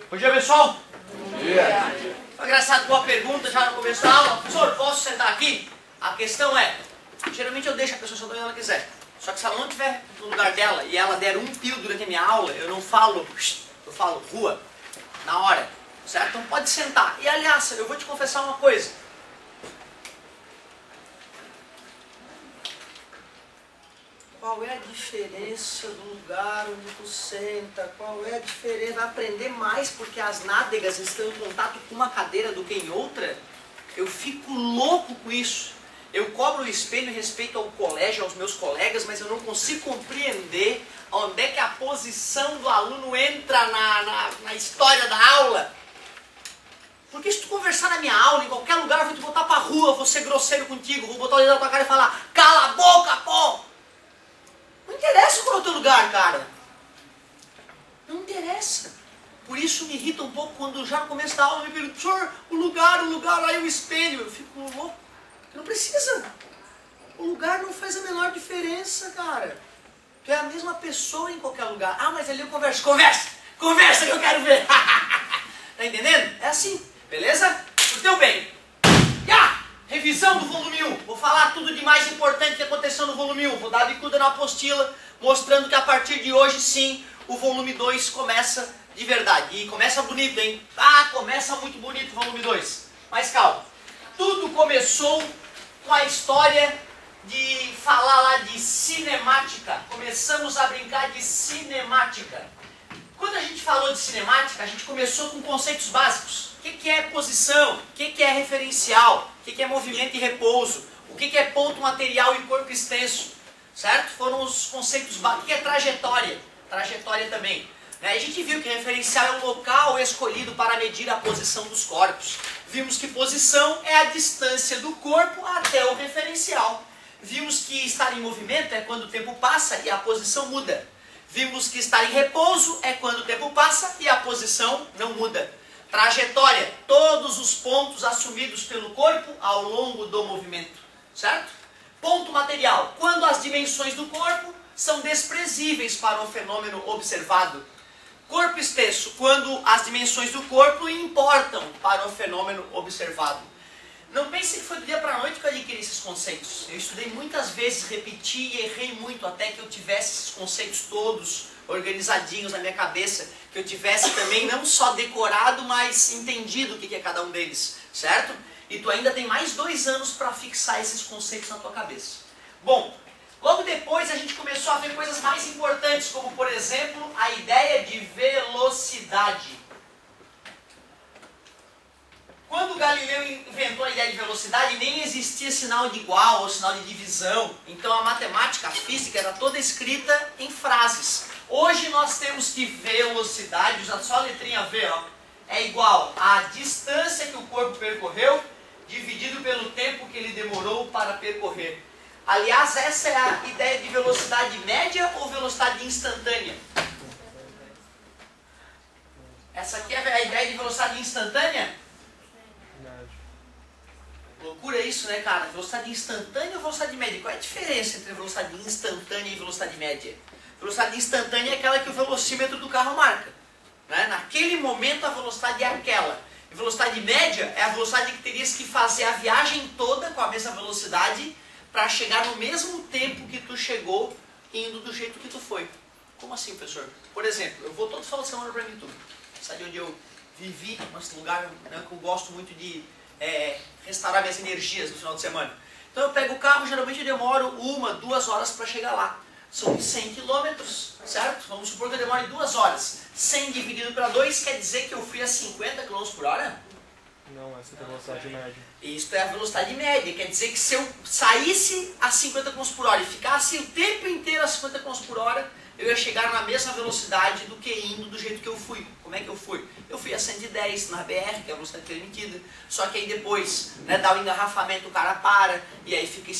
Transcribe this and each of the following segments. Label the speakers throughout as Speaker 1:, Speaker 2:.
Speaker 1: Bom dia, pessoal.
Speaker 2: Bom dia.
Speaker 1: Engraçado, boa pergunta já no começo da aula. Professor, posso sentar aqui? A questão é, geralmente eu deixo a pessoa sentar onde ela quiser. Só que se ela não estiver no lugar dela e ela der um pio durante a minha aula, eu não falo, eu falo rua, na hora, certo? Então pode sentar. E aliás, eu vou te confessar uma coisa. Qual é a diferença do lugar onde tu senta? Qual é a diferença? Vai aprender mais porque as nádegas estão em contato com uma cadeira do que em outra? Eu fico louco com isso. Eu cobro o espelho em respeito ao colégio, aos meus colegas, mas eu não consigo compreender onde é que a posição do aluno entra na história da aula. Porque se tu conversar na minha aula, em qualquer lugar, eu vou te botar pra rua, eu vou ser grosseiro contigo, vou botar o dedo na tua cara e falar, cala a boca, pô! Não interessa qual é o teu lugar, cara. Não interessa. Por isso me irrita um pouco quando já no começo da aula me perguntam, professor, o lugar, aí o espelho. Eu fico louco. Não precisa. O lugar não faz a menor diferença, cara. Tu é a mesma pessoa em qualquer lugar. Ah, mas ali eu converso. Conversa que eu quero ver. Tá entendendo? É assim, beleza? Pro teu bem. Revisão do volume 1. Vou falar tudo de mais importante que aconteceu no volume 1. Vou dar a bicuda na apostila, mostrando que a partir de hoje, sim, o volume 2 começa de verdade. E começa bonito, hein? Começa muito bonito o volume 2. Mas calma. Tudo começou com a história de falar lá de cinemática. Começamos a brincar de cinemática. Quando a gente falou de cinemática, a gente começou com conceitos básicos. O que é posição? O que é referencial? O que é movimento e repouso? O que é ponto material e corpo extenso? Certo? Foram os conceitos básicos. O que é trajetória? Trajetória também. A gente viu que referencial é o local escolhido para medir a posição dos corpos. Vimos que posição é a distância do corpo até o referencial. Vimos que estar em movimento é quando o tempo passa e a posição muda. Vimos que estar em repouso é quando o tempo passa e a posição não muda. Trajetória, todos os pontos assumidos pelo corpo ao longo do movimento, certo? Ponto material, quando as dimensões do corpo são desprezíveis para o fenômeno observado. Corpo extenso, quando as dimensões do corpo importam para o fenômeno observado. Não pense que foi do dia para a noite que eu adquiri esses conceitos. Eu estudei muitas vezes, repeti e errei muito até que eu tivesse esses conceitos todos organizadinhos na minha cabeça, que eu tivesse também não só decorado, mas entendido o que é cada um deles, certo? E tu ainda tem mais 2 anos para fixar esses conceitos na tua cabeça. Bom, logo depois a gente começou a ver coisas mais importantes, como por exemplo, a ideia de velocidade. Quando Galileu inventou a ideia de velocidade, nem existia sinal de igual ou sinal de divisão. Então a matemática, a física, era toda escrita em frases. Hoje nós temos que velocidade, usando só a letrinha V, ó, é igual à distância que o corpo percorreu, dividido pelo tempo que ele demorou para percorrer. Aliás, essa é a ideia de velocidade média ou velocidade instantânea? Essa aqui é a ideia de velocidade instantânea? Loucura isso, né, cara? Velocidade instantânea ou velocidade média? Qual é a diferença entre velocidade instantânea e velocidade média? Velocidade instantânea é aquela que o velocímetro do carro marca, né? Naquele momento a velocidade é aquela. E velocidade média é a velocidade que terias que fazer a viagem toda com a mesma velocidade para chegar no mesmo tempo que tu chegou indo do jeito que tu foi. Como assim, professor? Por exemplo, eu vou todo final de semana para Mituba. Sabe onde eu vivi, nesse lugar, né, que eu gosto muito de restaurar minhas energias no final de semana. Então eu pego o carro, geralmente eu demoro 1, 2 horas para chegar lá. São 100 quilômetros, certo? Vamos supor que eu demore 2 horas. 100 dividido para 2 quer dizer que eu fui a 50 km por hora?
Speaker 2: Não, essa é a velocidade média.
Speaker 1: Isso é a velocidade média. Quer dizer que se eu saísse a 50 km por hora e ficasse o tempo inteiro a 50 km por hora, eu ia chegar na mesma velocidade do que indo do jeito que eu fui. Como é que eu fui? Eu fui a 110 na BR, que é a velocidade permitida. Só que aí depois, né, dá o engarrafamento, o cara para, e aí fica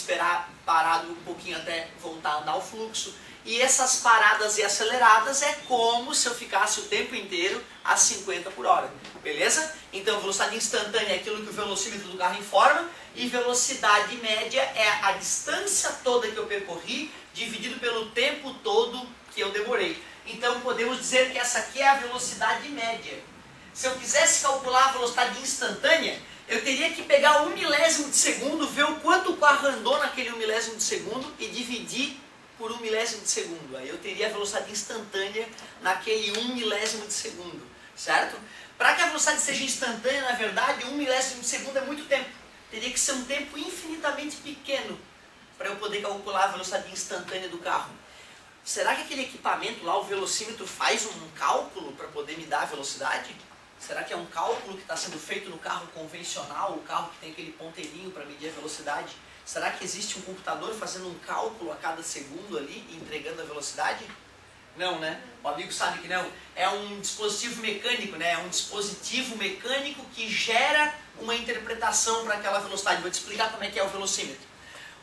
Speaker 1: parado um pouquinho até voltar a andar o fluxo. E essas paradas e aceleradas é como se eu ficasse o tempo inteiro a 50 por hora. Beleza? Então velocidade instantânea é aquilo que o velocímetro do carro informa, e velocidade média é a distância toda que eu percorri, dividido pelo tempo todo que eu demorei. Então podemos dizer que essa aqui é a velocidade média. Se eu quisesse calcular a velocidade instantânea, eu teria que pegar 1 milésimo de segundo, ver o quanto o carro andou naquele 1 milésimo de segundo e dividir por 1 milésimo de segundo. Aí eu teria a velocidade instantânea naquele 1 milésimo de segundo, certo? Para que a velocidade seja instantânea, na verdade, 1 milésimo de segundo é muito tempo. Teria que ser um tempo infinitamente pequeno para eu poder calcular a velocidade instantânea do carro. Será que aquele equipamento lá, o velocímetro, faz um cálculo para poder me dar a velocidade? Será que é um cálculo que está sendo feito no carro convencional, o carro que tem aquele ponteirinho para medir a velocidade? Será que existe um computador fazendo um cálculo a cada segundo ali e entregando a velocidade? Não, né? O amigo sabe que não. É um dispositivo mecânico, né? É um dispositivo mecânico que gera uma interpretação para aquela velocidade. Vou te explicar como é que é o velocímetro.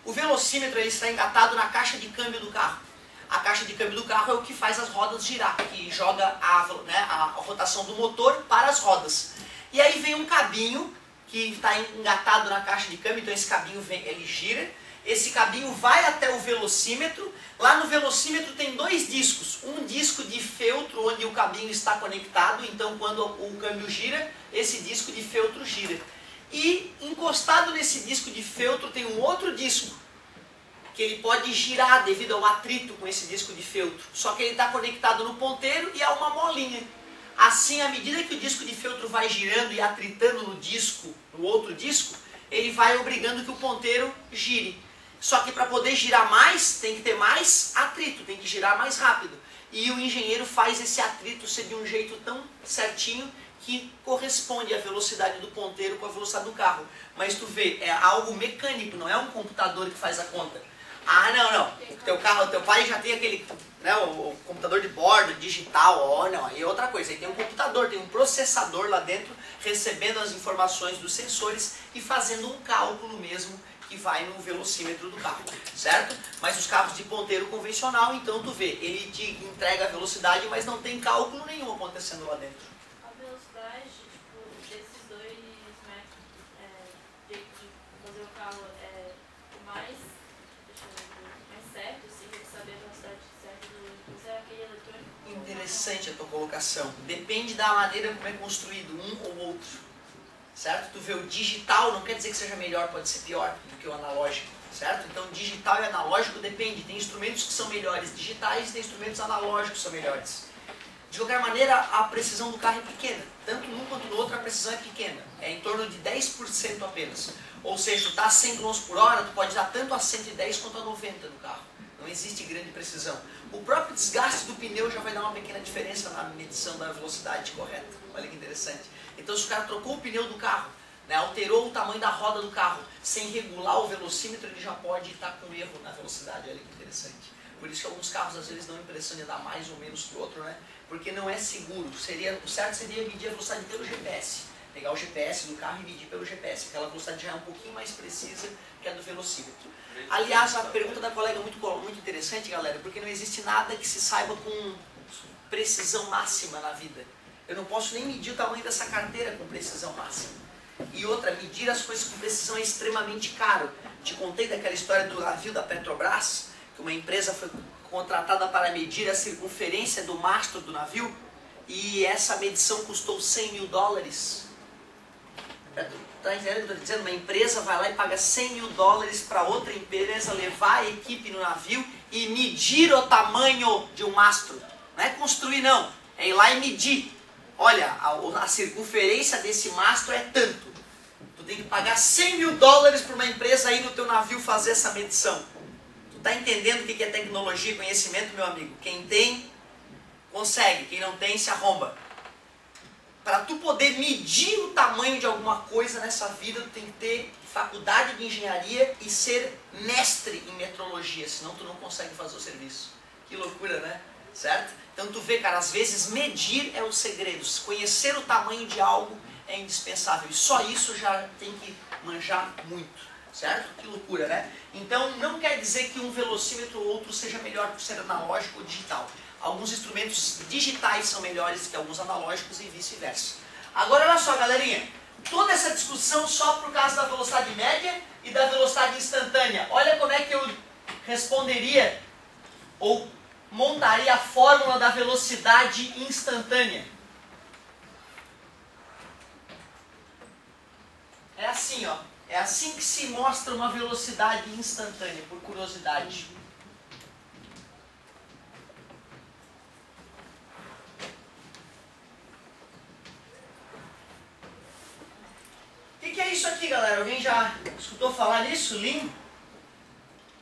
Speaker 1: O velocímetro ele está engatado na caixa de câmbio do carro. A caixa de câmbio do carro é o que faz as rodas girar, que joga a rotação do motor para as rodas. E aí vem um cabinho que está engatado na caixa de câmbio, então esse cabinho ele gira. Esse cabinho vai até o velocímetro. Lá no velocímetro tem 2 discos. Um disco de feltro onde o cabinho está conectado, então quando o câmbio gira, esse disco de feltro gira. E encostado nesse disco de feltro tem um outro disco, que ele pode girar devido ao atrito com esse disco de feltro. Só que ele está conectado no ponteiro e há uma molinha. Assim, à medida que o disco de feltro vai girando e atritando no disco, no outro disco, ele vai obrigando que o ponteiro gire. Só que para poder girar mais, tem que ter mais atrito, tem que girar mais rápido. E o engenheiro faz esse atrito ser de um jeito tão certinho que corresponde à velocidade do ponteiro com a velocidade do carro. Mas tu vê, é algo mecânico, não é um computador que faz a conta. Ah, não. O teu pai já tem aquele, né, o computador de bordo, digital, não, aí é outra coisa. Aí tem um computador, tem um processador lá dentro, recebendo as informações dos sensores e fazendo um cálculo mesmo que vai no velocímetro do carro, certo? Mas os carros de ponteiro convencional, então tu vê, ele te entrega a velocidade, mas não tem cálculo nenhum acontecendo lá dentro.
Speaker 3: A velocidade, tipo, desses 2 métodos de fazer o carro mais certo, assim, de saber a velocidade certa do é aquele eletrônico.
Speaker 1: Interessante a tua colocação. Depende da maneira como é construído um ou outro. Certo? Tu vê o digital, não quer dizer que seja melhor, pode ser pior do que o analógico. Certo? Então digital e analógico depende. Tem instrumentos que são melhores digitais, tem instrumentos analógicos que são melhores. De qualquer maneira, a precisão do carro é pequena. Tanto num quanto no outro a precisão é pequena. É em torno de 10% apenas. Ou seja, tu está a 100 km por hora, tu pode dar tanto a 110 quanto a 90 no carro. Não existe grande precisão. O próprio desgaste do pneu já vai dar uma pequena diferença na medição da velocidade correta. Olha que interessante. Então se o cara trocou o pneu do carro, né, alterou o tamanho da roda do carro, sem regular o velocímetro, ele já pode estar com erro na velocidade. Olha que interessante. Por isso que alguns carros às vezes dão a impressão de dar mais ou menos que o outro, né? Porque não é seguro. O certo seria medir a velocidade pelo GPS. Pegar o GPS do carro e medir pelo GPS. Aquela velocidade já é um pouquinho mais precisa que a do velocímetro. Aliás, a pergunta da colega é muito interessante, galera, porque não existe nada que se saiba com precisão máxima na vida. Eu não posso nem medir o tamanho dessa carteira com precisão máxima. E outra, medir as coisas com precisão é extremamente caro. Te contei daquela história do navio da Petrobras, que uma empresa foi contratada para medir a circunferência do mastro do navio, e essa medição custou $100 mil. Está entendendo o que eu estou dizendo? Uma empresa vai lá e paga $100 mil para outra empresa levar a equipe no navio e medir o tamanho de um mastro. Não é construir não, é ir lá e medir. Olha, a circunferência desse mastro é tanto. Tu tem que pagar $100 mil para uma empresa aí no teu navio fazer essa medição. Tu está entendendo o que é tecnologia e conhecimento, meu amigo? Quem tem, consegue. Quem não tem, se arromba. Para tu poder medir o tamanho de alguma coisa nessa vida, tu tem que ter faculdade de engenharia e ser mestre em metrologia, senão tu não consegue fazer o serviço. Que loucura, né? Certo? Então tu vê, cara, às vezes medir é o segredo. Conhecer o tamanho de algo é indispensável. E só isso já tem que manjar muito. Certo? Que loucura, né? Então não quer dizer que um velocímetro ou outro seja melhor por ser analógico ou digital. Alguns instrumentos digitais são melhores que alguns analógicos e vice-versa. Agora olha só, galerinha. Toda essa discussão só por causa da velocidade média e da velocidade instantânea. Olha como é que eu responderia ou montaria a fórmula da velocidade instantânea? É assim, ó. É assim que se mostra uma velocidade instantânea, por curiosidade. O que é isso aqui, galera? Alguém já escutou falar nisso? Lean?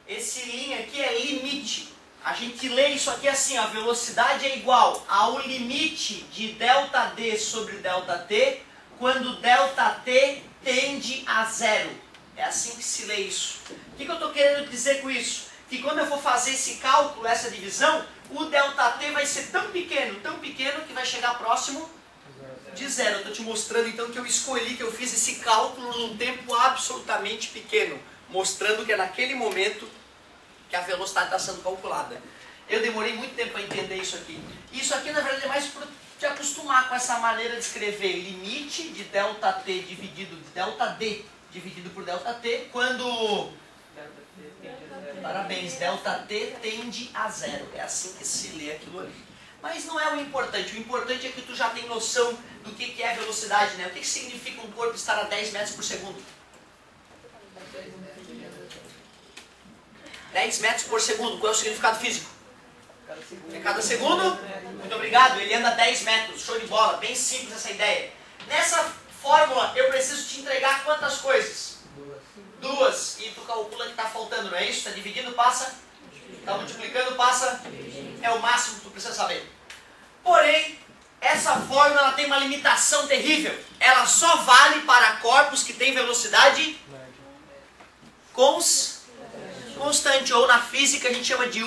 Speaker 1: Esse Lean aqui é limite. A gente lê isso aqui assim, a velocidade é igual ao limite de ΔD sobre ΔT, quando ΔT tende a zero. É assim que se lê isso. O que eu estou querendo dizer com isso? Que quando eu for fazer esse cálculo, essa divisão, o ΔT vai ser tão pequeno que vai chegar próximo de zero. Eu estou te mostrando então que eu escolhi, que eu fiz esse cálculo num tempo absolutamente pequeno, mostrando que é naquele momento que a velocidade está sendo calculada. Eu demorei muito tempo para entender isso aqui. Isso aqui na verdade é mais para te acostumar com essa maneira de escrever limite de ΔT dividido de ΔD dividido por ΔT, quando... Parabéns, ΔT tende a zero. É assim que se lê aquilo ali. Mas não é o importante é que tu já tem noção do que é velocidade, né? O que significa um corpo estar a 10 metros por segundo? 10 metros por segundo, qual é o significado físico? É cada segundo? Muito obrigado, ele anda 10 metros, show de bola, bem simples essa ideia. Nessa fórmula eu preciso te entregar quantas coisas? Duas. E tu calcula que está faltando, não é isso? Está dividindo, passa? Está multiplicando, passa? É o máximo que tu precisa saber. Porém, essa fórmula ela tem uma limitação terrível. Ela só vale para corpos que têm velocidade constante, ou na física a gente chama de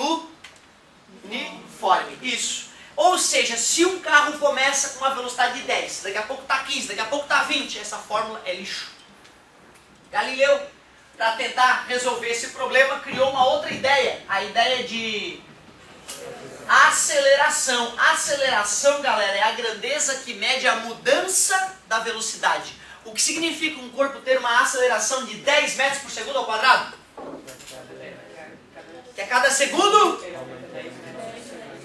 Speaker 1: uniforme. Isso. Ou seja, se um carro começa com uma velocidade de 10, daqui a pouco está 15, daqui a pouco está 20, essa fórmula é lixo. Galileu, para tentar resolver esse problema, criou uma outra ideia, a ideia de aceleração. Aceleração, galera, é a grandeza que mede a mudança da velocidade. O que significa um corpo ter uma aceleração de 10 metros por segundo ao quadrado? Que a cada segundo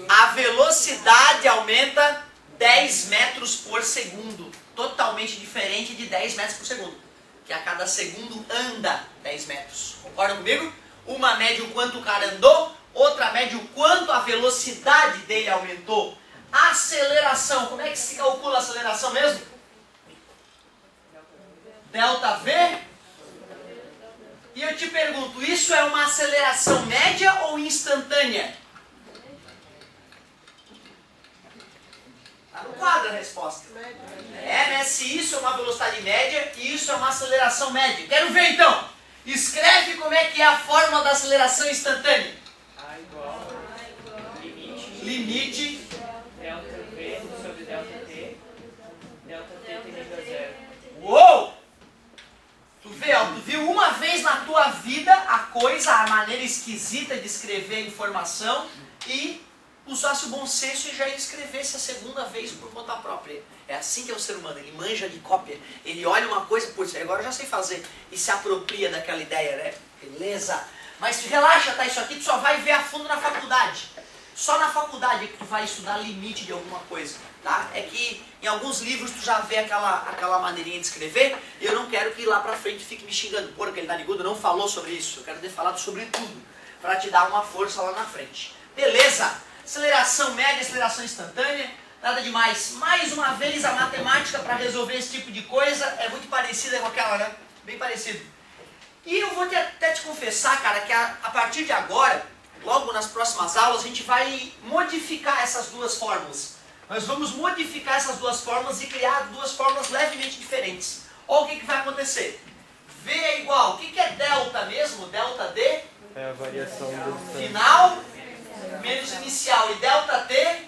Speaker 1: a velocidade aumenta 10 metros por segundo. Totalmente diferente de 10 metros por segundo. Que a cada segundo anda 10 metros. Concordam comigo? Uma mede o quanto o cara andou, outra mede o quanto a velocidade dele aumentou. Aceleração. Como é que se calcula a aceleração mesmo? ΔV. E eu te pergunto, isso é uma aceleração média ou instantânea? Está no quadro a resposta. É, né? Se isso é uma velocidade média e isso é uma aceleração média. Quero ver então. Escreve como é que é a fórmula da aceleração instantânea.
Speaker 4: A igual
Speaker 1: Limite
Speaker 4: ΔV sobre ΔT. ΔT tendendo a zero.
Speaker 1: Uou! Tu vê, ó, tu viu uma vez na tua vida a coisa, a maneira esquisita de escrever a informação e usasse o bom senso e já escrevesse a segunda vez por conta própria. É assim que é o ser humano, ele manja de cópia, ele olha uma coisa, putz, agora eu já sei fazer, e se apropria daquela ideia, né? Beleza? Mas relaxa, tá? Isso aqui tu só vai ver a fundo na faculdade. Só na faculdade é que tu vai estudar limite de alguma coisa, tá? É que em alguns livros tu já vê aquela maneirinha de escrever, e eu não quero que lá pra frente fique me xingando. Pô, aquele narigudo não falou sobre isso, eu quero ter falado sobre tudo, pra te dar uma força lá na frente. Beleza? Aceleração média, aceleração instantânea, nada demais. Mais uma vez a matemática para resolver esse tipo de coisa é muito parecida com aquela, né? Bem parecido. E eu vou até te confessar, cara, que a partir de agora, logo nas próximas aulas, a gente vai modificar essas duas fórmulas. Nós vamos modificar essas duas fórmulas e criar duas fórmulas levemente diferentes. Olha o que vai acontecer. V é igual, o que é delta mesmo? Delta D?
Speaker 2: É a variação do distância.
Speaker 1: Final menos inicial. E ΔT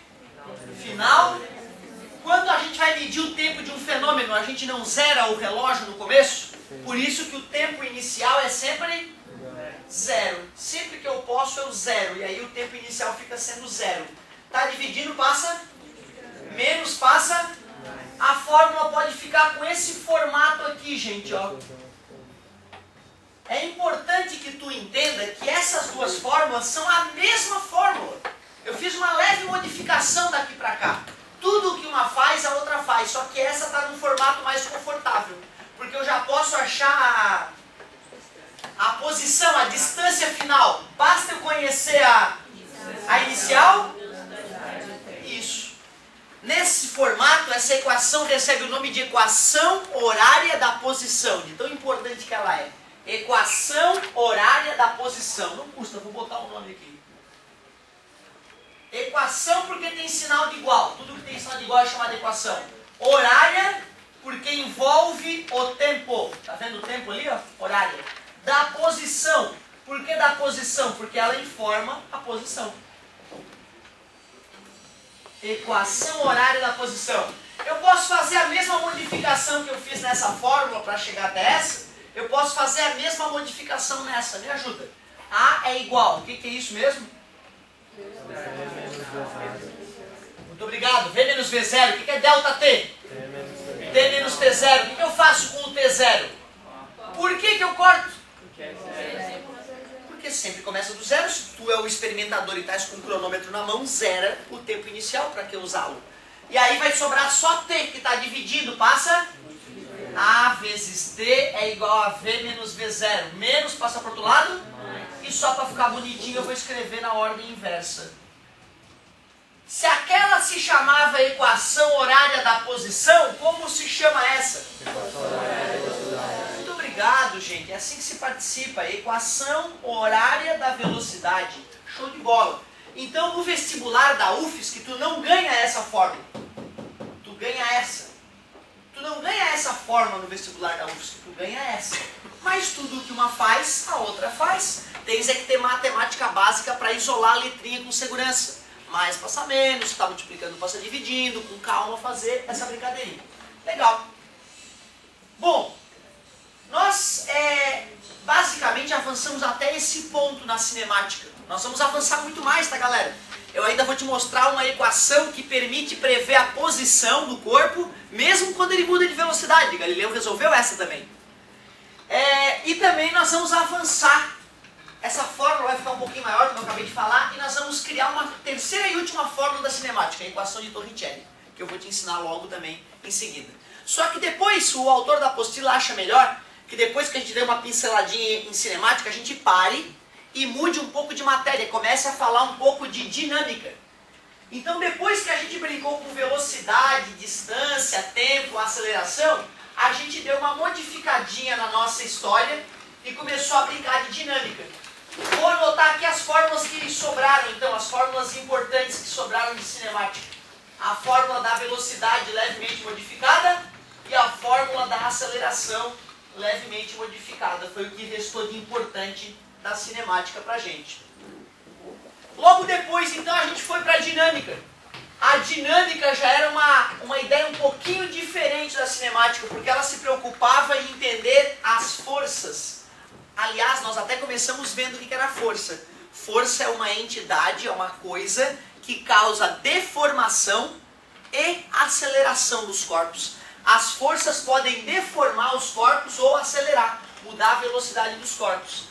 Speaker 1: final. Quando a gente vai medir o tempo de um fenômeno, a gente não zera o relógio no começo? Por isso que o tempo inicial é sempre zero. Sempre que eu posso, eu zero. E aí o tempo inicial fica sendo zero. Tá dividindo, passa. Menos, passa. A fórmula pode ficar com esse formato aqui, gente, ó. É importante que tu entenda que essas duas fórmulas são a mesma fórmula. Eu fiz uma leve modificação daqui para cá. Tudo que uma faz, a outra faz. Só que essa está num formato mais confortável. Porque eu já posso achar a posição, a distância final. Basta eu conhecer a inicial. Isso. Nesse formato, essa equação recebe o nome de equação horária da posição. De tão importante que ela é. Equação horária da posição. Não custa, vou botar o nome aqui. Equação porque tem sinal de igual. Tudo que tem sinal de igual é chamado de equação. Horária porque envolve o tempo. Tá vendo o tempo ali, ó? Horária. Da posição. Por que da posição? Porque ela informa a posição. Equação horária da posição. Eu posso fazer a mesma modificação que eu fiz nessa fórmula para chegar até essa. Eu posso fazer a mesma modificação nessa. Me ajuda. A é igual. O que é isso mesmo? Muito obrigado. V menos V0. O que é delta T? T menos T0. O que eu faço com o T0? Por que eu corto? Porque sempre começa do zero. Se tu é o experimentador e estás com o cronômetro na mão, zera o tempo inicial. Para que usá-lo? E aí vai sobrar só T, que está dividido. Passa A vezes T é igual a V menos V0. Menos passa para o outro lado. E só para ficar bonitinho eu vou escrever na ordem inversa. Se aquela se chamava equação horária da posição, como se chama essa? Muito obrigado, gente. É assim que se participa. Equação horária da velocidade. Show de bola. Então, no vestibular da UFSC, tu não ganha essa fórmula. Tu ganha essa. Tu não ganha essa fórmula no vestibular da UFSC. Tu ganha essa. Mas tudo que uma faz, a outra faz. Tens é que ter matemática básica para isolar a letrinha com segurança. Mais passa menos, está multiplicando, passa dividindo, com calma fazer essa brincadeirinha. Legal. Bom, nós basicamente avançamos até esse ponto na cinemática. Nós vamos avançar muito mais, tá, galera? Eu ainda vou te mostrar uma equação que permite prever a posição do corpo, mesmo quando ele muda de velocidade. Galileu resolveu essa também. E também nós vamos avançar. Essa fórmula vai ficar um pouquinho maior, como eu acabei de falar, e nós vamos criar uma terceira e última fórmula da cinemática, a equação de Torricelli, que eu vou te ensinar logo também em seguida. Só que depois, o autor da apostila acha melhor que depois que a gente der uma pinceladinha em cinemática, a gente pare e mude um pouco de matéria, comece a falar um pouco de dinâmica. Então depois que a gente brincou com velocidade, distância, tempo, aceleração, a gente deu uma modificadinha na nossa história e começou a brincar de dinâmica. Vou anotar aqui as fórmulas que sobraram, então, as fórmulas importantes que sobraram de cinemática. A fórmula da velocidade levemente modificada e a fórmula da aceleração levemente modificada. Foi o que restou de importante da cinemática pra gente. Logo depois, então, a gente foi para a dinâmica. A dinâmica já era uma ideia um pouquinho diferente da cinemática, porque ela se preocupava em entender as forças. Aliás, nós até começamos vendo o que era força. Força é uma entidade, é uma coisa que causa deformação e aceleração dos corpos. As forças podem deformar os corpos ou acelerar, mudar a velocidade dos corpos.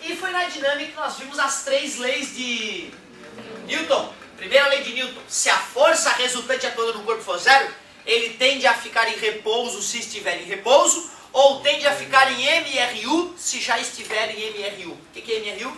Speaker 1: E foi na dinâmica que nós vimos as 3 leis de Newton. Primeira lei de Newton: se a força resultante atuando no corpo for zero, ele tende a ficar em repouso se estiver em repouso, ou tende a ficar em MRU se já estiver em MRU. O que é MRU?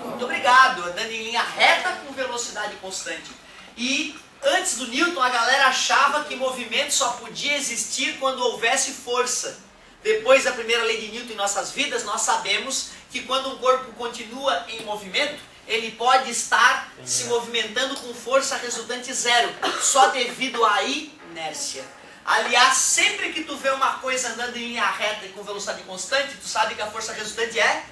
Speaker 1: Muito obrigado. Andando em linha reta com velocidade constante. E antes do Newton, a galera achava que movimento só podia existir quando houvesse força. Depois da primeira lei de Newton em nossas vidas, nós sabemos que quando um corpo continua em movimento, ele pode estar se movimentando com força resultante zero, só devido à inércia. Aliás, sempre que tu vê uma coisa andando em linha reta e com velocidade constante, tu sabe que a força resultante é?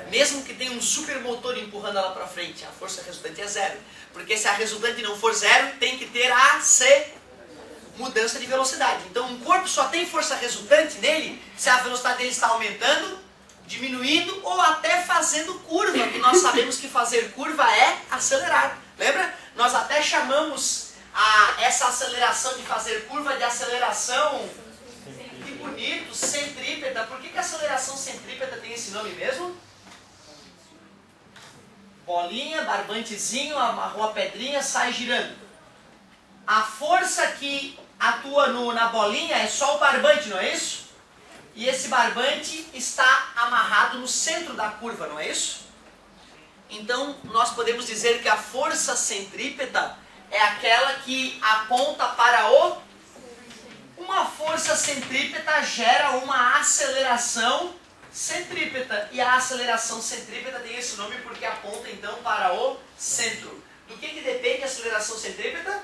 Speaker 1: Mesmo que tenha um supermotor empurrando ela para frente, a força resultante é zero. Porque se a resultante não for zero, tem que ter a mudança de velocidade. Então um corpo só tem força resultante nele se a velocidade dele está aumentando, diminuindo ou até fazendo curva, que nós sabemos que fazer curva é acelerar. Lembra? Nós até chamamos essa aceleração de fazer curva de aceleração, que bonito, centrípeta. Por que a aceleração centrípeta tem esse nome mesmo? Bolinha, barbantezinho, amarrou a pedrinha, sai girando. A força que atua na bolinha é só o barbante, não é isso? E esse barbante está amarrado no centro da curva, não é isso? Então, nós podemos dizer que a força centrípeta é aquela que aponta para o... Uma força centrípeta gera uma aceleração centrípeta. E a aceleração centrípeta tem esse nome porque aponta, então, para o centro. Do que depende a aceleração centrípeta?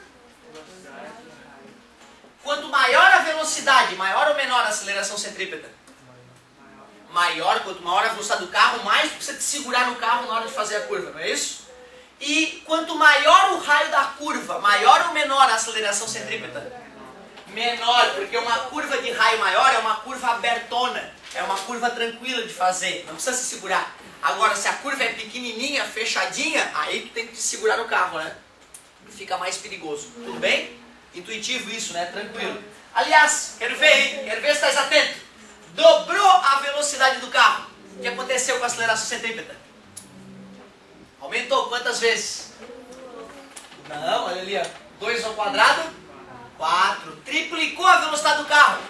Speaker 1: Quanto maior a velocidade, maior ou menor a aceleração centrípeta? Maior, quanto maior a velocidade do carro, mais tu precisa te segurar no carro na hora de fazer a curva, não é isso? E quanto maior o raio da curva, maior ou menor a aceleração centrípeta? Menor, porque uma curva de raio maior é uma curva abertona, é uma curva tranquila de fazer, não precisa se segurar. Agora, se a curva é pequenininha, fechadinha, aí tu tem que te segurar no carro, né? Fica mais perigoso. Tudo bem? Intuitivo isso, né? Tranquilo. Aliás, quero ver, hein? Quero ver se estás atento. Dobrou a velocidade do carro. O que aconteceu com a aceleração centrípeta? Aumentou quantas vezes? Não, olha ali, ó. 2 ao quadrado, 4. Triplicou a velocidade do carro.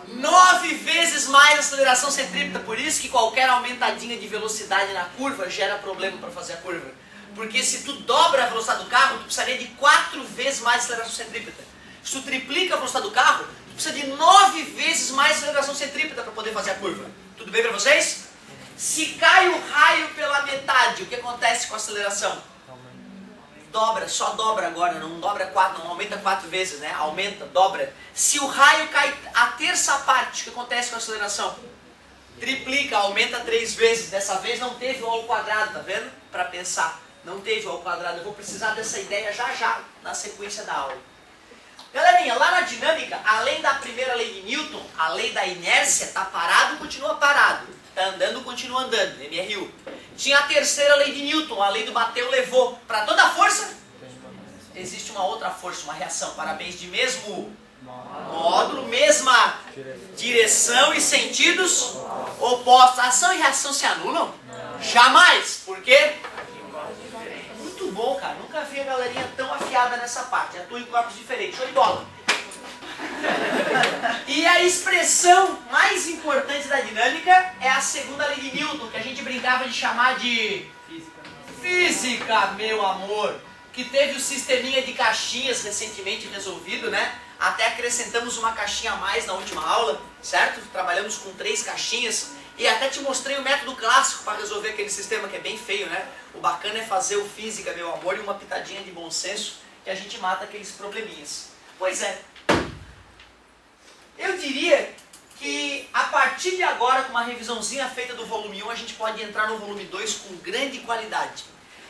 Speaker 1: 9 vezes mais a aceleração centrípeta. Por isso que qualquer aumentadinha de velocidade na curva gera problema para fazer a curva. Porque se tu dobra a velocidade do carro, tu precisaria de 4 vezes mais aceleração centrípeta. Se tu triplica a velocidade do carro, tu precisa de 9 vezes mais aceleração centrípeta para poder fazer a curva. Tudo bem para vocês? Se cai o raio pela metade, o que acontece com a aceleração? Dobra, só dobra agora, não dobra 4, não aumenta 4 vezes, né? Aumenta, dobra. Se o raio cai a terça parte, o que acontece com a aceleração? Triplica, aumenta 3 vezes. Dessa vez não teve o ao quadrado, tá vendo? Para pensar. Não teve o ao quadrado. Eu vou precisar dessa ideia já na sequência da aula. Galerinha, lá na dinâmica, além da primeira lei de Newton, a lei da inércia, tá parado, continua parado. Tá andando, continua andando, MRU. Tinha a terceira lei de Newton, a lei do bateu, levou. Para toda força, existe uma outra força, uma reação. Parabéns, de mesmo módulo, mesma direção e sentidos opostos. Ação e reação se anulam? Jamais. Por quê? Muito bom, cara. Nunca vi a galerinha tão afiada nessa parte. Atua em corpos diferentes. Show de bola. E a expressão mais importante da dinâmica é a segunda lei de Newton, que a gente brincava de chamar de física, meu amor, que teve o sisteminha de caixinhas recentemente resolvido, né? Até acrescentamos uma caixinha a mais na última aula, certo? Trabalhamos com 3 caixinhas e até te mostrei o método clássico para resolver aquele sistema que é bem feio, né? O bacana é fazer o física, meu amor, e uma pitadinha de bom senso que a gente mata aqueles probleminhas. Pois é. Eu diria que a partir de agora, com uma revisãozinha feita do volume 1, a gente pode entrar no volume 2 com grande qualidade.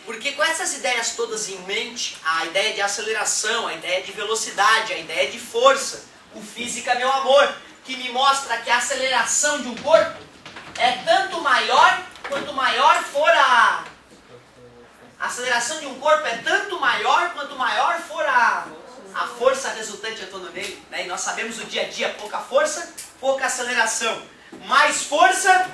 Speaker 1: Porque com essas ideias todas em mente, a ideia de aceleração, a ideia de velocidade, a ideia de força, o física, meu amor, que me mostra que a aceleração de um corpo é tanto maior, quanto maior for a aceleração de um corpo é tanto maior, quanto maior for a força resultante atuando nele, né? E nós sabemos o dia a dia, pouca força, pouca aceleração. Mais força,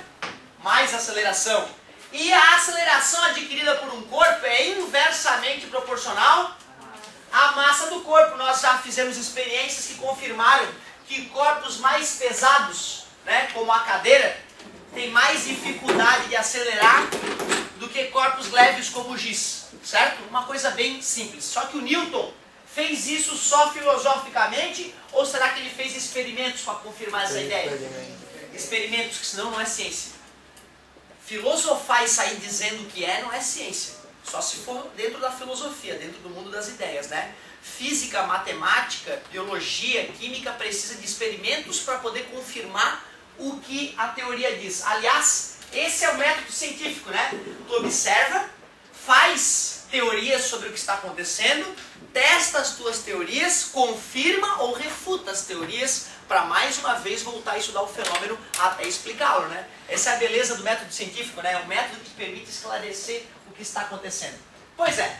Speaker 1: mais aceleração. E a aceleração adquirida por um corpo é inversamente proporcional à massa do corpo. Nós já fizemos experiências que confirmaram que corpos mais pesados, né, como a cadeira, têm mais dificuldade de acelerar do que corpos leves como o giz, certo? Uma coisa bem simples. Só que o Newton fez isso só filosoficamente, ou será que ele fez experimentos para confirmar essa ideia? Experimentos, que senão não é ciência. Filosofar e sair dizendo que não é ciência. Só se for dentro da filosofia, dentro do mundo das ideias, né? Física, matemática, biologia, química precisa de experimentos para poder confirmar o que a teoria diz. Aliás, esse é o método científico, né? Tu observa, faz teorias sobre o que está acontecendo, testa as tuas teorias, confirma ou refuta as teorias para mais uma vez voltar a estudar o fenômeno até explicá-lo, né? Essa é a beleza do método científico, né? É um método que permite esclarecer o que está acontecendo. Pois é,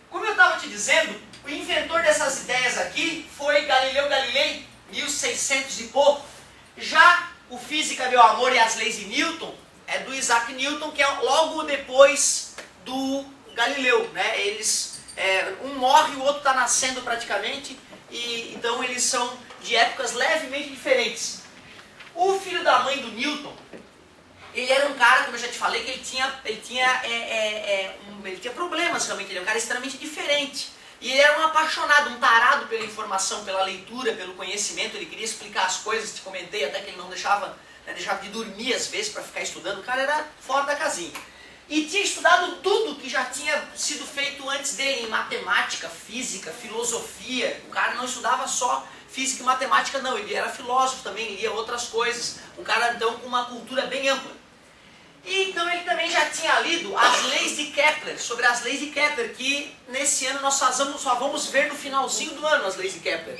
Speaker 1: como eu estava te dizendo, o inventor dessas ideias aqui foi Galileu Galilei, 1600 e pouco. Já o física, meu amor, e as leis de Newton é do Isaac Newton, que é logo depois do Galileu, né? Um morre, o outro está nascendo praticamente, e então eles são de épocas levemente diferentes. O filho da mãe do Newton, ele era um cara, como eu já te falei, que ele tinha problemas realmente, ele era um cara extremamente diferente. E ele era um apaixonado, um tarado pela informação, pela leitura, pelo conhecimento, ele queria explicar as coisas, te comentei até que ele não deixava de dormir às vezes para ficar estudando, o cara era fora da casinha. E tinha estudado tudo que já tinha sido feito antes dele, em matemática, física, filosofia. O cara não estudava só física e matemática não, ele era filósofo também, lia outras coisas. Um cara então com uma cultura bem ampla. E então ele também já tinha lido as leis de Kepler, sobre as leis de Kepler, que nesse ano nós só vamos ver no finalzinho do ano as leis de Kepler.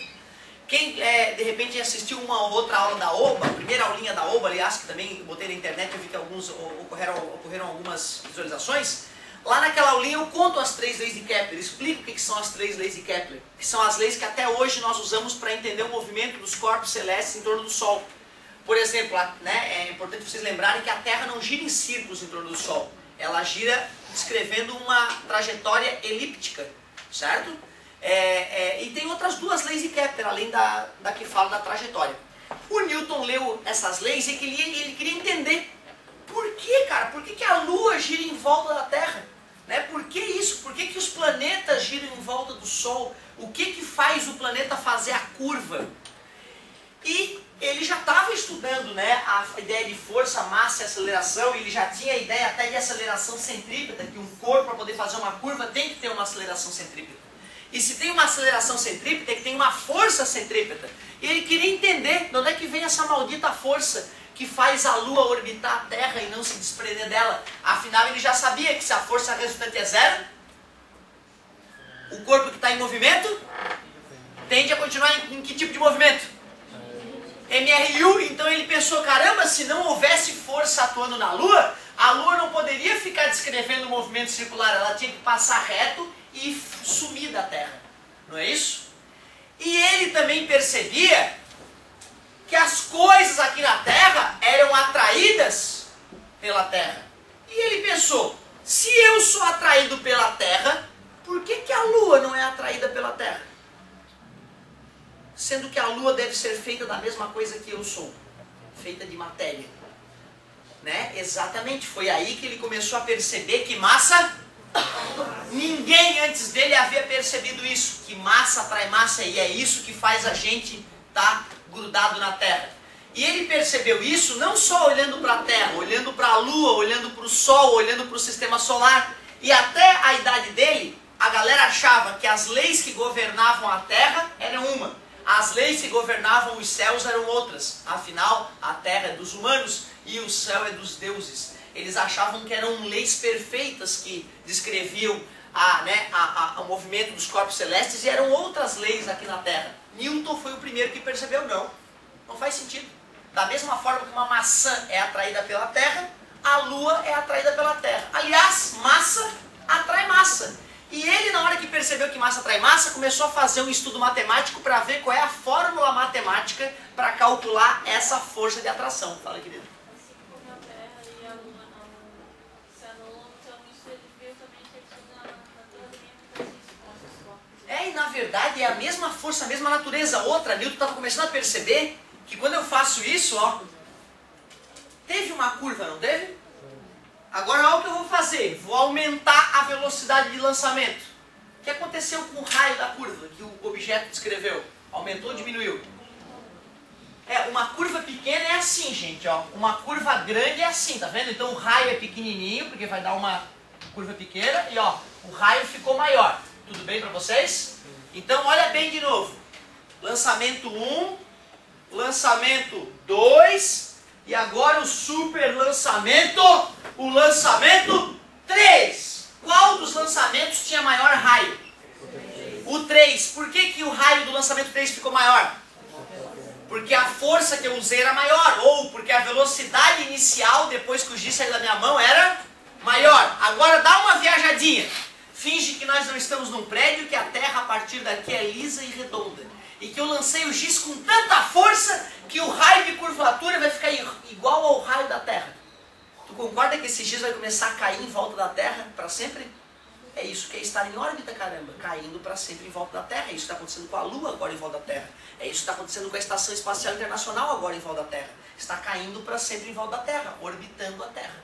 Speaker 1: Quem de repente assistiu uma ou outra aula da OBA, a primeira aulinha da OBA, aliás, que também botei na internet, eu vi que ocorreram algumas visualizações, lá naquela aulinha eu conto as 3 leis de Kepler, explico o que são as 3 leis de Kepler, que são as leis que até hoje nós usamos para entender o movimento dos corpos celestes em torno do Sol. Por exemplo, é importante vocês lembrarem que a Terra não gira em círculos em torno do Sol. Ela gira descrevendo uma trajetória elíptica, certo? E tem outras 2 leis de Kepler, além da que fala da trajetória. O Newton leu essas leis e ele queria entender por que, cara, por que a Lua gira em volta da Terra? Né? Por que isso? Por que os planetas giram em volta do Sol? O que faz o planeta fazer a curva? E ele já estava estudando, né, a ideia de força, massa e aceleração, e ele já tinha a ideia até de aceleração centrípeta, que um corpo para poder fazer uma curva tem que ter uma aceleração centrípeta. E se tem uma aceleração centrípeta, é que tem uma força centrípeta. E ele queria entender de onde é que vem essa maldita força que faz a Lua orbitar a Terra e não se desprender dela. Afinal, ele já sabia que se a força resultante é zero, o corpo que está em movimento tende a continuar em que tipo de movimento? MRU, então ele pensou, caramba, se não houvesse força atuando na Lua, a Lua não poderia ficar descrevendo o movimento circular, ela tinha que passar reto e sumir da Terra, não é isso? E ele também percebia que as coisas aqui na Terra eram atraídas pela Terra. E ele pensou, se eu sou atraído pela Terra, por que a Lua não é atraída pela Terra? Sendo que a Lua deve ser feita da mesma coisa que eu sou, feita de matéria. Né? Exatamente, foi aí que ele começou a perceber que massa, ninguém antes dele havia percebido isso, que massa atrai massa, e é isso que faz a gente estar grudado na Terra. E ele percebeu isso não só olhando para a Terra, olhando para a Lua, olhando para o Sol, olhando para o Sistema Solar, e até a idade dele, a galera achava que as leis que governavam a Terra eram uma. As leis que governavam os céus eram outras. Afinal, a terra é dos humanos e o céu é dos deuses. Eles achavam que eram leis perfeitas que descreviam o movimento dos corpos celestes, e eram outras leis aqui na Terra. Newton foi o primeiro que percebeu, não faz sentido. Da mesma forma que uma maçã é atraída pela Terra, a Lua é atraída pela Terra. Aliás, massa atrai massa. E ele, na hora que percebeu que massa atrai massa, começou a fazer um estudo matemático para ver qual é a fórmula matemática para calcular essa força de atração. Fala, querido.
Speaker 3: Assim como a Terra e a Lua não se anulam, então isso ele viu também que aqui na Terra também acontece isso com nossos corpos.
Speaker 1: E na verdade é a mesma força, a mesma natureza. Outra, Newton estava começando a perceber que quando eu faço isso, ó, teve uma curva, não teve? Agora olha o que eu vou fazer, vou aumentar a velocidade de lançamento. O que aconteceu com o raio da curva que o objeto descreveu? Aumentou ou diminuiu? Uma curva pequena é assim, gente, ó. Uma curva grande é assim, tá vendo? Então o raio é pequenininho, porque vai dar uma curva pequena, e ó, o raio ficou maior. Tudo bem para vocês? Então olha bem de novo. Lançamento 1, lançamento 2... E agora o super lançamento, o lançamento 3. Qual dos lançamentos tinha maior raio? O 3. Por que o raio do lançamento 3 ficou maior? Porque a força que eu usei era maior, ou porque a velocidade inicial, depois que o giz saiu da minha mão, era maior. Agora dá uma viajadinha. Finge que nós não estamos num prédio, que a Terra a partir daqui é lisa e redonda. E que eu lancei o giz com tanta força que o raio de curvatura vai ficar igual ao raio da Terra. Tu concorda que esses dias vai começar a cair em volta da Terra para sempre? É isso que é estar em órbita, caramba, caindo para sempre em volta da Terra. É isso que está acontecendo com a Lua agora em volta da Terra. É isso que está acontecendo com a Estação Espacial Internacional agora em volta da Terra. Está caindo para sempre em volta da Terra, orbitando a Terra.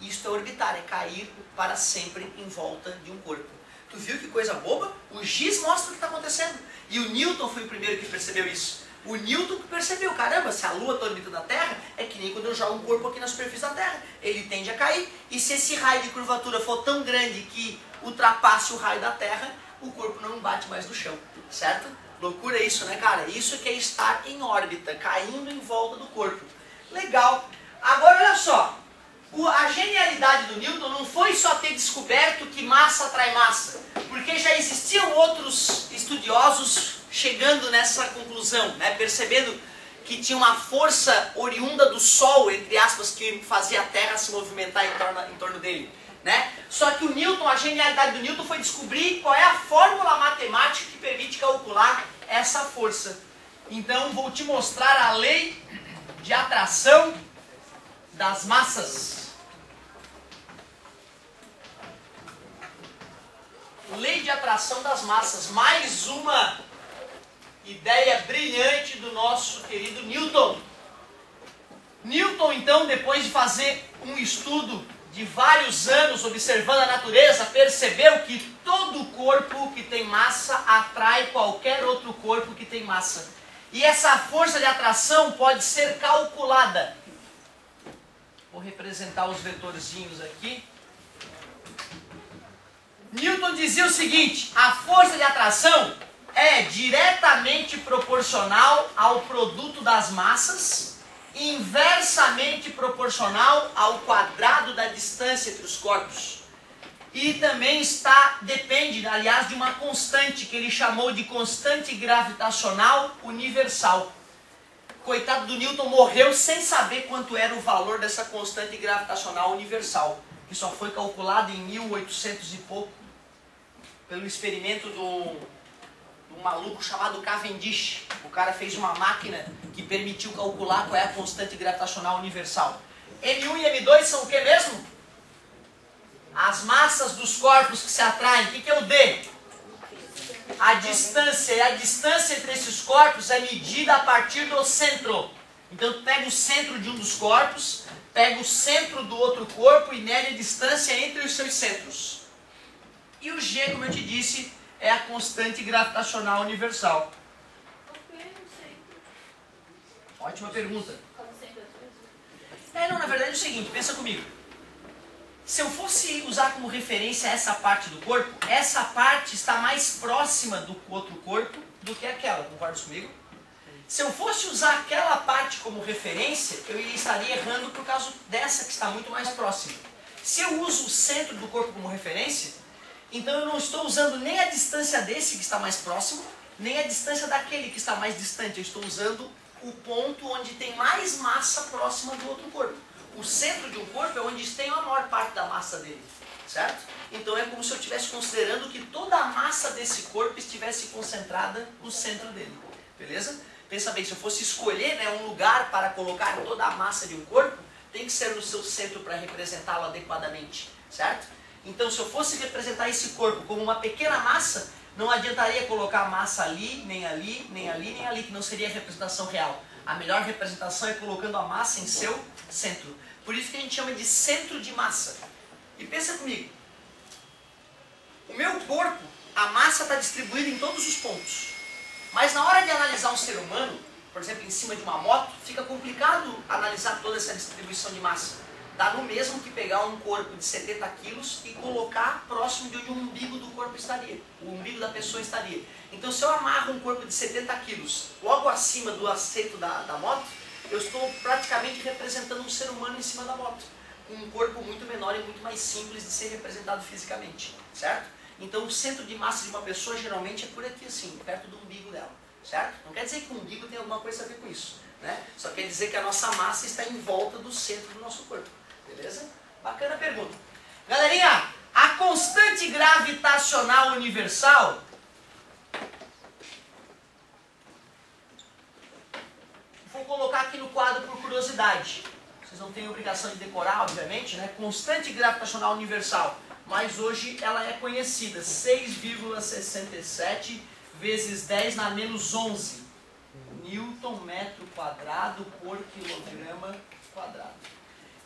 Speaker 1: Isto é orbitar, é cair para sempre em volta de um corpo. Tu viu que coisa boba? O giz mostra o que está acontecendo. E o Newton foi o primeiro que percebeu isso. O Newton que percebeu, caramba, se a Lua está orbitando a Terra, é que nem quando eu jogo um corpo aqui na superfície da Terra. Ele tende a cair, e se esse raio de curvatura for tão grande que ultrapasse o raio da Terra, o corpo não bate mais no chão, certo? Loucura isso, né, cara? Isso que é estar em órbita, caindo em volta do corpo. Legal. Agora, olha só. A genialidade do Newton não foi só ter descoberto que massa atrai massa, porque já existiam outros estudiosos chegando nessa conclusão, né? Percebendo que tinha uma força oriunda do Sol, entre aspas, que fazia a Terra se movimentar em torno dele. Né? Só que o Newton, a genialidade do Newton foi descobrir qual é a fórmula matemática que permite calcular essa força. Então vou te mostrar a lei de atração das massas. Lei de atração das massas, mais uma ideia brilhante do nosso querido Newton. Newton, então, depois de fazer um estudo de vários anos observando a natureza, percebeu que todo corpo que tem massa atrai qualquer outro corpo que tem massa. E essa força de atração pode ser calculada. Vou representar os vetorzinhos aqui. Newton dizia o seguinte: a força de atração é diretamente proporcional ao produto das massas, inversamente proporcional ao quadrado da distância entre os corpos. E também depende, aliás, de uma constante que ele chamou de constante gravitacional universal. Coitado do Newton, morreu sem saber quanto era o valor dessa constante gravitacional universal, que só foi calculado em 1800 e pouco, pelo experimento de um maluco chamado Cavendish. O cara fez uma máquina que permitiu calcular qual é a constante gravitacional universal. M1 e M2 são o que mesmo? As massas dos corpos que se atraem. O que é o D? A distância. E a distância entre esses corpos é medida a partir do centro. Então tu pega o centro de um dos corpos, pega o centro do outro corpo e mede a distância entre os seus centros. E o G, como eu te disse, é a constante gravitacional universal. Ótima pergunta. Não, na verdade é o seguinte, pensa comigo. Se eu fosse usar como referência essa parte do corpo, essa parte está mais próxima do outro corpo do que aquela, concorda comigo? Se eu fosse usar aquela parte como referência, eu estaria errando por causa dessa que está muito mais próxima. Se eu uso o centro do corpo como referência, então eu não estou usando nem a distância desse que está mais próximo, nem a distância daquele que está mais distante. Eu estou usando o ponto onde tem mais massa próxima do outro corpo. O centro de um corpo é onde tem a maior parte da massa dele, certo? Então é como se eu estivesse considerando que toda a massa desse corpo estivesse concentrada no centro dele, beleza? Pensa bem, se eu fosse escolher, né, um lugar para colocar toda a massa de um corpo, tem que ser no seu centro para representá-lo adequadamente, certo? Então, se eu fosse representar esse corpo como uma pequena massa, não adiantaria colocar a massa ali, nem ali, nem ali, nem ali, que não seria a representação real. A melhor representação é colocando a massa em seu centro. Por isso que a gente chama de centro de massa. E pensa comigo. O meu corpo, a massa está distribuída em todos os pontos. Mas na hora de analisar um ser humano, por exemplo, em cima de uma moto, fica complicado analisar toda essa distribuição de massa. Dá no mesmo que pegar um corpo de 70 quilos e colocar próximo de onde o umbigo do corpo estaria, o umbigo da pessoa estaria. Então, se eu amarro um corpo de 70 quilos logo acima do assento da moto, eu estou praticamente representando um ser humano em cima da moto, com um corpo muito menor e muito mais simples de ser representado fisicamente, certo? Então, o centro de massa de uma pessoa geralmente é por aqui assim, perto do umbigo dela, certo? Não quer dizer que o umbigo tem alguma coisa a ver com isso, né? Só quer dizer que a nossa massa está em volta do centro do nosso corpo. Beleza? Bacana a pergunta. Galerinha, a constante gravitacional universal vou colocar aqui no quadro por curiosidade. Vocês não têm obrigação de decorar, obviamente, né? Constante gravitacional universal. Mas hoje ela é conhecida. 6,67 vezes 10 na menos 11. Newton metro quadrado por quilograma quadrado.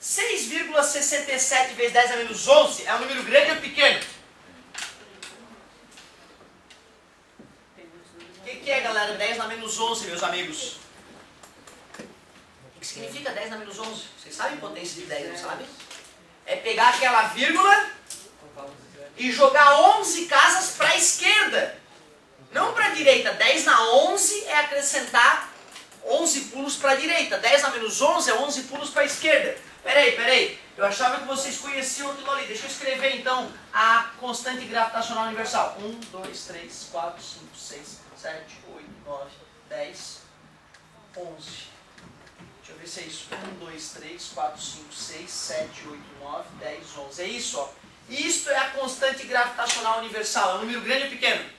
Speaker 1: 6,67 vezes 10 na menos 11 é um número grande ou pequeno? O que é, galera, 10 na menos 11, meus amigos? O que significa 10 na menos 11? Vocês sabem potência de 10, não sabem? É pegar aquela vírgula e jogar 11 casas para a esquerda. Não para a direita. 10 na 11 é acrescentar 11 pulos para a direita. 10 na menos 11 é 11 pulos para a esquerda. Peraí. Eu achava que vocês conheciam aquilo ali. Deixa eu escrever então a constante gravitacional universal. 1, 2, 3, 4, 5, 6, 7, 8, 9, 10, 11. Deixa eu ver se é isso. 1, 2, 3, 4, 5, 6, 7, 8, 9, 10, 11. É isso, ó. Isto é a constante gravitacional universal. É um número grande ou pequeno?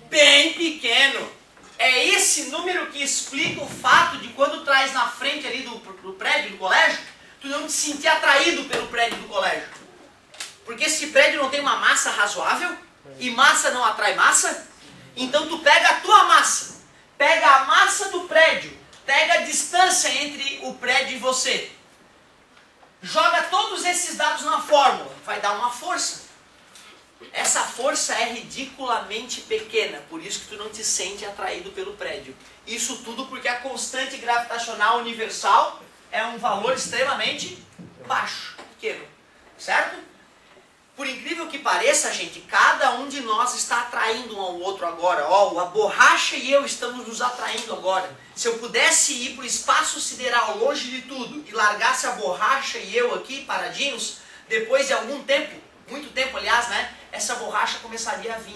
Speaker 1: Bem pequeno. É esse número que explica o fato de quando traz na frente ali do prédio do colégio, tu não te sentir atraído pelo prédio do colégio. Porque esse prédio não tem uma massa razoável, e massa não atrai massa, então tu pega a tua massa, pega a massa do prédio, pega a distância entre o prédio e você, joga todos esses dados na fórmula, vai dar uma força. Essa força é ridiculamente pequena, por isso que tu não te sente atraído pelo prédio. Isso tudo porque a constante gravitacional universal é um valor extremamente baixo, pequeno, certo? Por incrível que pareça, gente, cada um de nós está atraindo um ao outro agora. Ó, a borracha e eu estamos nos atraindo agora. Se eu pudesse ir para o espaço sideral, longe de tudo, e largasse a borracha e eu aqui, paradinhos, depois de algum tempo, muito tempo aliás, né, essa borracha começaria a vir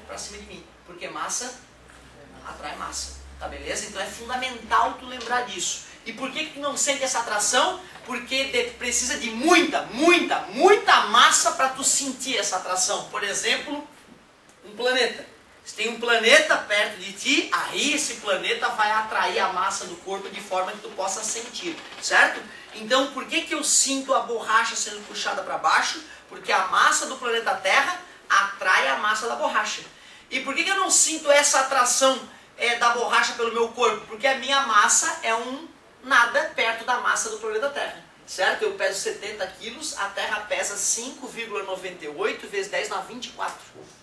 Speaker 1: para cima de mim. Porque massa atrai massa, tá beleza? Então é fundamental tu lembrar disso. E por que tu não sente essa atração? Porque precisa de muita massa para tu sentir essa atração. Por exemplo, um planeta. Se tem um planeta perto de ti, aí esse planeta vai atrair a massa do corpo de forma que tu possa sentir, certo? Então, por que eu sinto a borracha sendo puxada para baixo? Porque a massa do planeta Terra atrai a massa da borracha. E por que eu não sinto essa atração da borracha pelo meu corpo? Porque a minha massa é um nada perto da massa do planeta Terra, certo? Eu peso 70 quilos, a Terra pesa 5,98 vezes 10 na 24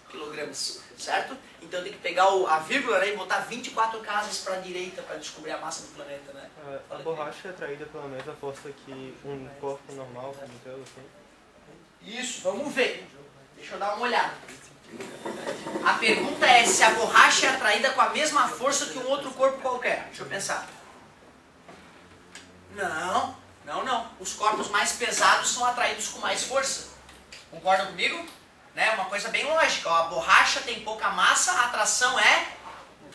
Speaker 1: quilogramas, certo? Então tem que pegar a vírgula, né, e botar 24 casas para a direita para descobrir a massa do planeta, né?
Speaker 2: A borracha é atraída pela mesma força que um corpo normal, como o teu, assim?
Speaker 1: Isso, vamos ver. Deixa eu dar uma olhada. A pergunta é se a borracha é atraída com a mesma força que um outro corpo qualquer. Deixa eu pensar. Não. Os corpos mais pesados são atraídos com mais força. Concordam comigo? Né? Uma coisa bem lógica. Ó, a borracha tem pouca massa, a atração é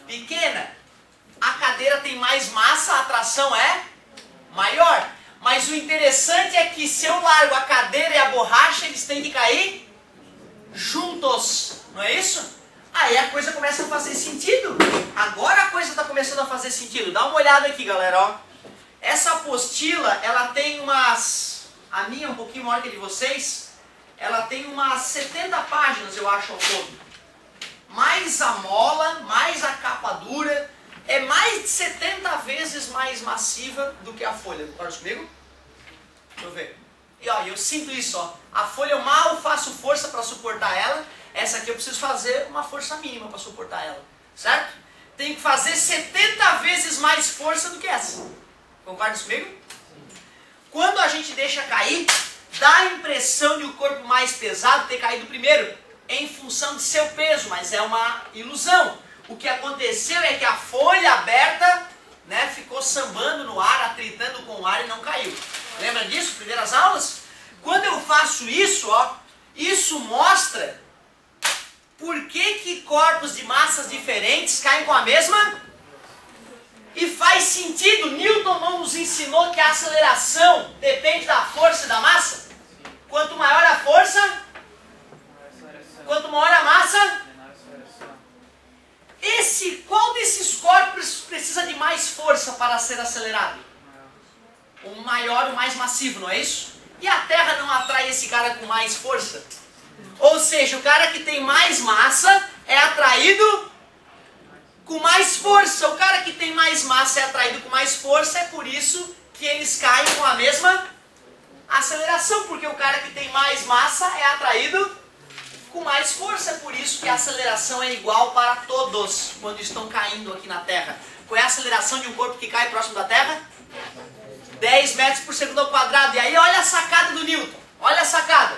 Speaker 1: pequena. A cadeira tem mais massa, a atração é maior. Mas o interessante é que se eu largo a cadeira e a borracha, eles têm que cair juntos. Não é isso? Aí a coisa começa a fazer sentido. Agora a coisa está começando a fazer sentido. Dá uma olhada aqui, galera. Ó. Essa apostila, ela tem umas... A minha é um pouquinho maior que a de vocês. Ela tem umas 70 páginas, eu acho, ao todo. Mais a mola, mais a capa dura. É mais de 70 vezes mais massiva do que a folha. Concorda comigo? Deixa eu ver. E ó, eu sinto isso, ó. A folha eu mal faço força para suportar ela. Essa aqui eu preciso fazer uma força mínima para suportar ela. Certo? Tenho que fazer 70 vezes mais força do que essa. Concorda comigo? Quando a gente deixa cair, dá a impressão de o corpo mais pesado ter caído primeiro, em função de seu peso, mas é uma ilusão. O que aconteceu é que a folha aberta, né, ficou sambando no ar, atritando com o ar e não caiu. Lembra disso? Primeiras aulas? Quando eu faço isso, ó, isso mostra por que corpos de massas diferentes caem com a mesma. E faz sentido. Newton não nos ensinou que a aceleração depende da força e da massa? Quanto maior a força, quanto maior a massa. Qual desses corpos precisa de mais força para ser acelerado? O maior, o mais massivo, não é isso? E a Terra não atrai esse cara com mais força? Ou seja, o cara que tem mais massa é atraído com mais força. O cara que tem mais massa é atraído com mais força, é por isso que eles caem com a mesma aceleração, porque o cara que tem mais massa é atraído com mais força, é por isso que a aceleração é igual para todos quando estão caindo aqui na Terra. Qual é a aceleração de um corpo que cai próximo da Terra? 10 metros por segundo ao quadrado. E aí olha a sacada do Newton, olha a sacada.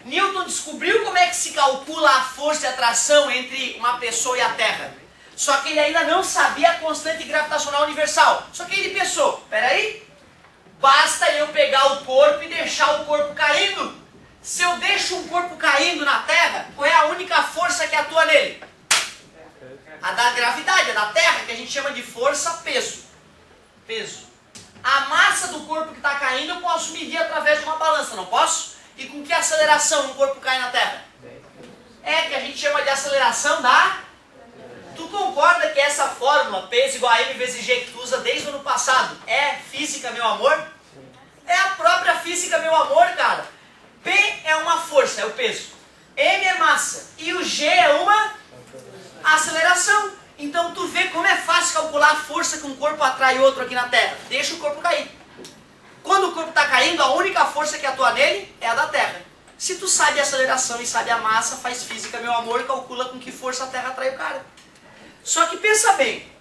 Speaker 1: Newton descobriu como é que se calcula a força de atração entre uma pessoa e a Terra. Só que ele ainda não sabia a constante gravitacional universal. Só que ele pensou, peraí, basta eu pegar o corpo e deixar o corpo caindo. Se eu deixo um corpo caindo na Terra, qual é a única força que atua nele? A da gravidade, a da Terra, que a gente chama de força-peso. Peso. A massa do corpo que está caindo eu posso medir através de uma balança, não posso? E com que aceleração um corpo cai na Terra? É que a gente chama de aceleração da... Tu concorda que essa fórmula, peso igual a m vezes g, que tu usa desde o ano passado, é física, meu amor? É a própria física, meu amor, cara. P é uma força, é o peso. M é massa. E o G é uma aceleração. Então tu vê como é fácil calcular a força que um corpo atrai outro aqui na Terra. Deixa o corpo cair. Quando o corpo está caindo, a única força que atua nele é a da Terra. Se tu sabe a aceleração e sabe a massa, faz física, meu amor, e calcula com que força a Terra atrai o cara. Só que pensa bem.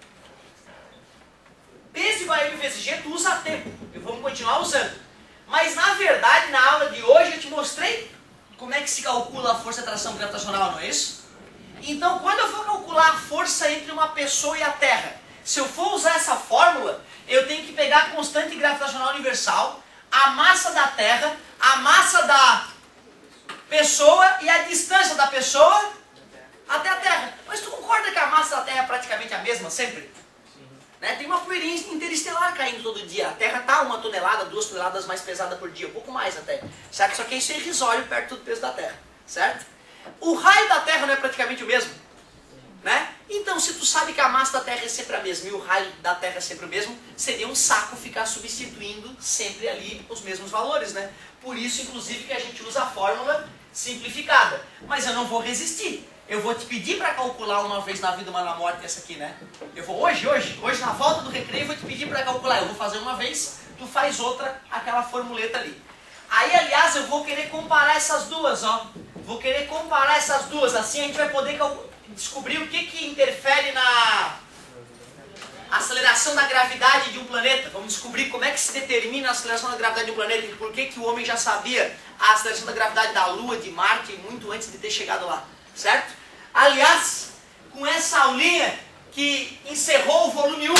Speaker 1: Peso igual a m vezes g, tu usa tempo. E vamos continuar usando. Mas na verdade, na aula de hoje, eu te mostrei como é que se calcula a força de atração gravitacional, não é isso? Então, quando eu for calcular a força entre uma pessoa e a Terra, se eu for usar essa fórmula, eu tenho que pegar a constante gravitacional universal, a massa da Terra, a massa da pessoa e a distância da pessoa até a Terra. Mas tu concorda que a massa da Terra é praticamente a mesma sempre? Né? Tem uma poeirinha interestelar caindo todo dia. A Terra está 1 tonelada, 2 toneladas mais pesada por dia, um pouco mais até. Certo? Só que isso é irrisório perto do peso da Terra. Certo? O raio da Terra não é praticamente o mesmo? Né? Então, se tu sabe que a massa da Terra é sempre a mesma e o raio da Terra é sempre o mesmo, seria um saco ficar substituindo sempre ali os mesmos valores, né? Por isso, inclusive, que a gente usa a fórmula simplificada. Mas eu não vou resistir. Eu vou te pedir para calcular uma vez na vida, uma na morte, essa aqui, né? Eu vou hoje na volta do recreio, eu vou te pedir para calcular. Eu vou fazer uma vez, tu faz outra, aquela formuleta ali. Aí, aliás, eu vou querer comparar essas duas, ó. Vou querer comparar essas duas, assim a gente vai poder descobrir o que interfere na aceleração da gravidade de um planeta. Vamos descobrir como é que se determina a aceleração da gravidade de um planeta e por que o homem já sabia a aceleração da gravidade da Lua, de Marte, muito antes de ter chegado lá. Certo? Aliás, com essa aulinha que encerrou o volume 1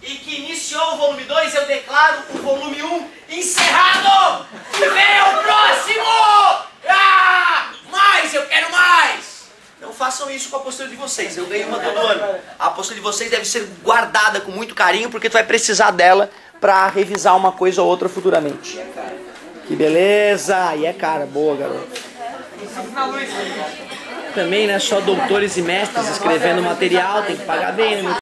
Speaker 1: e que iniciou o volume 2, eu declaro o volume 1 encerrado! E vem o próximo! Mais! Eu quero mais! Não façam isso com a apostila de vocês, eu ganho uma todo ano. A apostila de vocês deve ser guardada com muito carinho, porque tu vai precisar dela para revisar uma coisa ou outra futuramente. Que beleza! E é cara, boa, garoto. Também, né, só doutores e mestres escrevendo material, tem que pagar bem, né?